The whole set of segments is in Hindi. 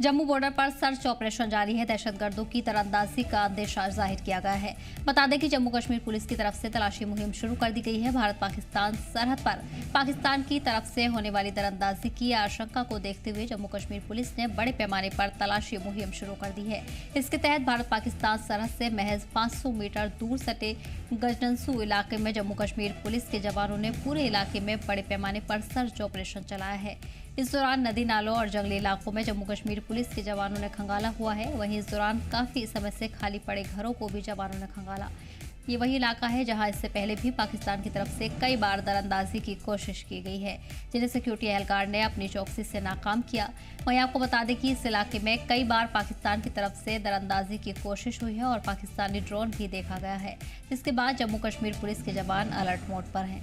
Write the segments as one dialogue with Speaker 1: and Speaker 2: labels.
Speaker 1: जम्मू बॉर्डर पर सर्च ऑपरेशन जारी है। दहशतगर्दों की तरंदाजी का अंदेशा जाहिर किया गया है। बता दें कि जम्मू कश्मीर पुलिस की तरफ से तलाशी मुहिम शुरू कर दी गई है। भारत पाकिस्तान सरहद पर पाकिस्तान की तरफ से होने वाली तरंदाजी की आशंका को देखते हुए जम्मू कश्मीर पुलिस ने बड़े पैमाने पर तलाशी मुहिम शुरू कर दी है। इसके तहत भारत पाकिस्तान सरहद से महज 500 मीटर दूर सटे गजनसू इलाके में जम्मू कश्मीर पुलिस के जवानों ने पूरे इलाके में बड़े पैमाने पर सर्च ऑपरेशन चलाया है। इस दौरान नदी नालों और जंगली इलाकों में जम्मू कश्मीर पुलिस के जवानों ने खंगाला हुआ है। वहीं इस दौरान काफी समय से खाली पड़े घरों को भी जवानों ने खंगाला। ये वही इलाका है जहां इससे पहले भी पाकिस्तान की तरफ से कई बार दरअंदाजी की कोशिश की गई है, जिन्हें सिक्योरिटी एहलकार ने अपनी चौकसी से नाकाम किया। वहीं आपको बता दें कि इस इलाके में कई बार पाकिस्तान की तरफ से दरअंदाजी की कोशिश हुई है और पाकिस्तानी ड्रोन भी देखा गया है, जिसके बाद जम्मू कश्मीर पुलिस के जवान अलर्ट मोड पर हैं।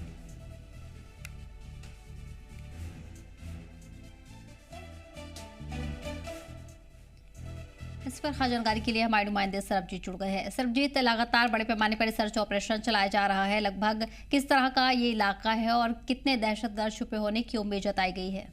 Speaker 1: इस पर खास जानकारी के लिए हमारे नुमाइंदे सरबजीत जुड़ गए हैं। सरबजीत, लगातार बड़े पैमाने पर सर्च ऑपरेशन चलाया जा रहा है। लगभग किस तरह का ये इलाका है और कितने दहशतगर्द छुपे होने की उम्मीद जताई गई है?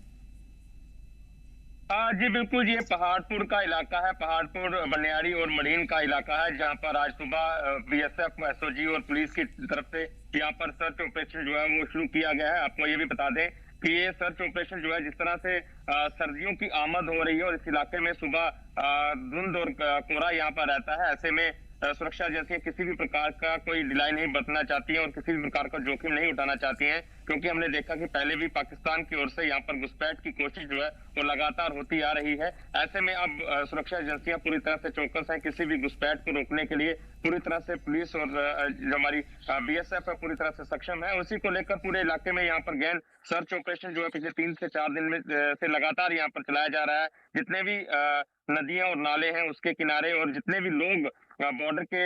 Speaker 2: जी बिल्कुल, ये पहाड़पुर का इलाका है। पहाड़पुर, बनियारी और मरीन का इलाका है, जहां पर आज सुबह बीएसएफ, एसओजी और पुलिस की तरफ से यहाँ पर सर्च ऑपरेशन जो है वो शुरू किया गया है। आपको ये भी बता दें कि ये सर्च ऑपरेशन जो है, जिस तरह से सर्दियों की आमद हो रही है और इस इलाके में सुबह धुंध और कोहरा यहाँ पर रहता है, ऐसे में सुरक्षा एजेंसियां किसी भी प्रकार का कोई ढिलाई नहीं बरतना चाहती हैं और किसी भी प्रकार का जोखिम नहीं उठाना चाहती हैं, क्योंकि हमने देखा कि पहले भी पाकिस्तान की ओर से यहाँ पर घुसपैठ की कोशिश जो है वो लगातार होती आ रही है। ऐसे में अब सुरक्षा एजेंसियां पूरी तरह से चौकस हैं। किसी भी घुसपैठ को रोकने के लिए पूरी तरह से पुलिस और जो हमारी बीएसएफ है पूरी तरह से सक्षम है। उसी को लेकर पूरे इलाके में यहाँ पर गहन सर्च ऑपरेशन जो है पिछले 3 से 4 दिन में से लगातार यहाँ पर चलाया जा रहा है। जितने भी नदियां और नाले हैं उसके किनारे और जितने भी लोग बॉर्डर के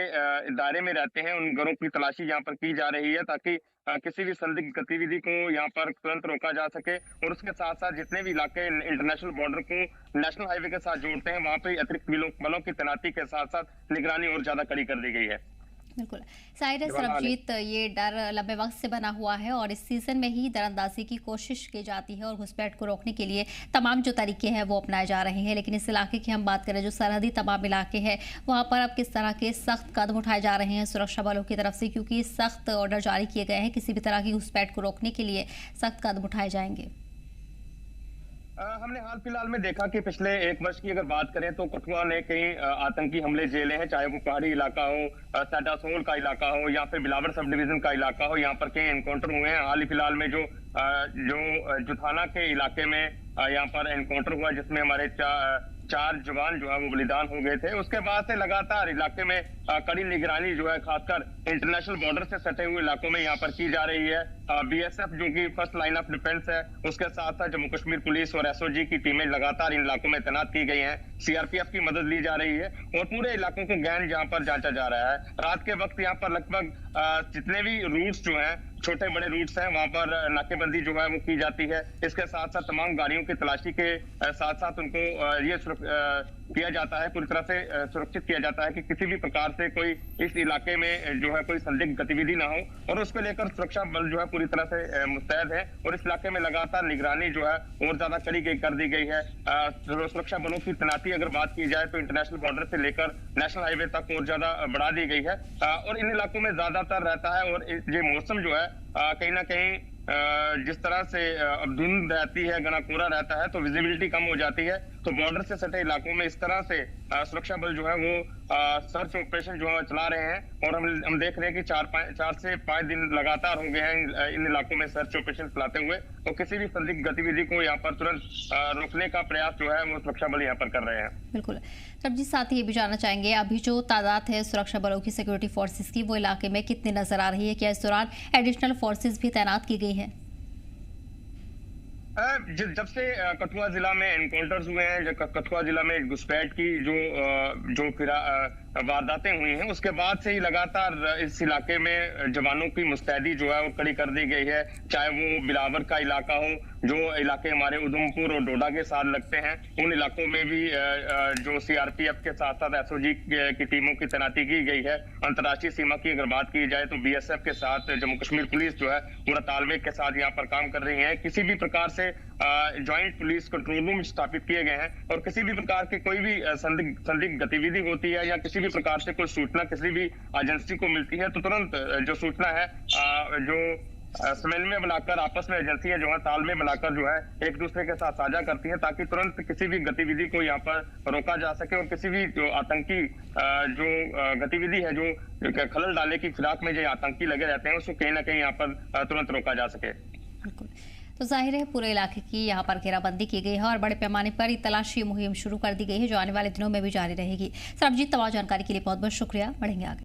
Speaker 2: दायरे में रहते हैं, उन घरों की तलाशी यहाँ पर की जा रही है, ताकि किसी भी संदिग्ध गतिविधि को यहाँ पर तुरंत रोका जा सके। और उसके साथ साथ जितने भी इलाके इंटरनेशनल बॉर्डर को नेशनल हाईवे के साथ जोड़ते हैं, वहां पे अतिरिक्त बलों की तैनाती के साथ साथ निगरानी और ज्यादा कड़ी कर दी गई है।
Speaker 1: बिल्कुल जाहिर है सरबजीत, ये डर लंबे वक्त से बना हुआ है और इस सीजन में ही दरअंदाजी की कोशिश की जाती है और घुसपैठ को रोकने के लिए तमाम जो तरीके हैं वो अपनाए जा रहे हैं। लेकिन इस इलाके की हम बात करें, जो सरहदी तमाम इलाके हैं, वहाँ पर अब किस तरह के सख्त कदम उठाए जा रहे हैं सुरक्षा बलों की तरफ से, क्योंकि सख्त ऑर्डर जारी किए गए हैं, किसी भी तरह की घुसपैठ को रोकने के लिए सख्त कदम उठाए जाएंगे।
Speaker 2: हमने हाल फिलहाल में देखा कि पिछले 1 वर्ष की अगर बात करें तो कठुआ ने कई आतंकी हमले झेले हैं, चाहे वो पहाड़ी इलाका हो, सैटासोल का इलाका हो या फिर बिलावर सब डिवीजन का इलाका हो। यहाँ पर कई एनकाउंटर हुए हैं। हाल ही फिलहाल में जो जुथाना के इलाके में यहाँ पर एनकाउंटर हुआ, जिसमें हमारे 4 जवान जो है वो बलिदान हो गए थे। उसके बाद से लगातार इलाके में कड़ी निगरानी जो है खासकर इंटरनेशनल बॉर्डर से सटे हुए इलाकों में यहाँ पर की जा रही है। बीएसएफ जो कि फर्स्ट लाइन ऑफ डिफेंस है, उसके साथ साथ जम्मू कश्मीर पुलिस और एसओजी की टीमें लगातार इन इलाकों में तैनात की गई हैं। सीआरपीएफ की मदद ली जा रही है और पूरे इलाकों को गहन यहाँ पर जांचा जा रहा है। रात के वक्त यहाँ पर लगभग जितने भी रूट्स जो हैं, छोटे बड़े रूट्स हैं, वहां पर नाकेबंदी जो है वो की जाती है। इसके साथ साथ तमाम गाड़ियों की तलाशी के साथ साथ उनको ये किया जाता है, पूरी तरह से सुरक्षित किया जाता है कि किसी भी प्रकार से कोई इस इलाके में जो है कोई संदिग्ध गतिविधि ना हो। और उसको लेकर सुरक्षा बल जो है पूरी तरह से मुस्तैद है और इस इलाके में लगातार निगरानी जो है और ज्यादा कड़ी कर दी गई है। सुरक्षा बलों की तैनाती अगर बात की जाए तो इंटरनेशनल बॉर्डर से लेकर नेशनल हाईवे तक और ज्यादा बढ़ा दी गई है। और इन इलाकों में ज्यादातर रहता है और ये मौसम जो है कहीं ना कहीं जिस तरह से अब धुंध रहती है, घना कोहरा रहता है, तो विजिबिलिटी कम हो जाती है। तो बॉर्डर से सटे इलाकों में इस तरह से सुरक्षा बल जो है वो सर्च ऑपरेशन जो है चला रहे हैं। और हम देख रहे हैं कि 4 से 5 दिन लगातार हो गए हैं इन इलाकों में सर्च ऑपरेशन चलाते हुए, और किसी भी संदिग्ध गतिविधि को यहाँ पर तुरंत रोकने का प्रयास जो है वो सुरक्षा बल यहाँ पर कर रहे हैं।
Speaker 1: बिल्कुल सरबजीत, साथ ही ये भी जानना चाहेंगे, अभी जो तादाद है सुरक्षा बलों की, सिक्योरिटी फोर्सेस की, वो इलाके में कितनी नजर आ रही है? क्या इस दौरान एडिशनल फोर्सेस भी तैनात की गई हैं?
Speaker 2: जब से कठुआ जिला में एनकाउंटर्स हुए हैं, कठुआ जिला में घुसपैठ की जो फिर वारदातें हुई हैं, उसके बाद से ही लगातार इस इलाके में जवानों की मुस्तैदी जो है वो कड़ी कर दी गई है। चाहे वो बिलावर का इलाका हो, जो इलाके हमारे उधमपुर और डोडा के साथ लगते हैं, उन इलाकों में भी जो सीआरपीएफ के साथ साथ एसओजी की टीमों की तैनाती की गई है। अंतर्राष्ट्रीय सीमा की अगर बात की जाए तो बीएसएफ के साथ जम्मू कश्मीर पुलिस जो है पूरा तालमेल के साथ यहाँ पर काम कर रही है। किसी भी प्रकार से ज्वाइंट पुलिस कंट्रोल रूम स्थापित किए गए हैं और किसी भी प्रकार के कोई भी संदिग्ध गतिविधि होती है या किसी भी प्रकार से कोई सूचना किसी भी एजेंसी को मिलती है तो तुरंत जो सूचना है जो समन्वय बनाकर आपस में एजेंसियां जो है तालमेल बनाकर जो है एक दूसरे के साथ साझा करती हैं ताकि तुरंत किसी भी गतिविधि को यहाँ पर रोका जा सके और किसी भी जो आतंकी जो गतिविधि है जो खलल डालने की फिराक में जो आतंकी लगे रहते हैं उसको कहीं ना कहीं यहाँ पर तुरंत रोका जा सके।
Speaker 1: बिल्कुल, तो जाहिर है पूरे इलाके की यहाँ पर घेराबंदी की गई है और बड़े पैमाने पर तलाशी मुहिम शुरू कर दी गई है जो आने वाले दिनों में भी जारी रहेगी। सरबजीत, तमाम जानकारी के लिए बहुत बहुत शुक्रिया। बढ़ेंगे आगे।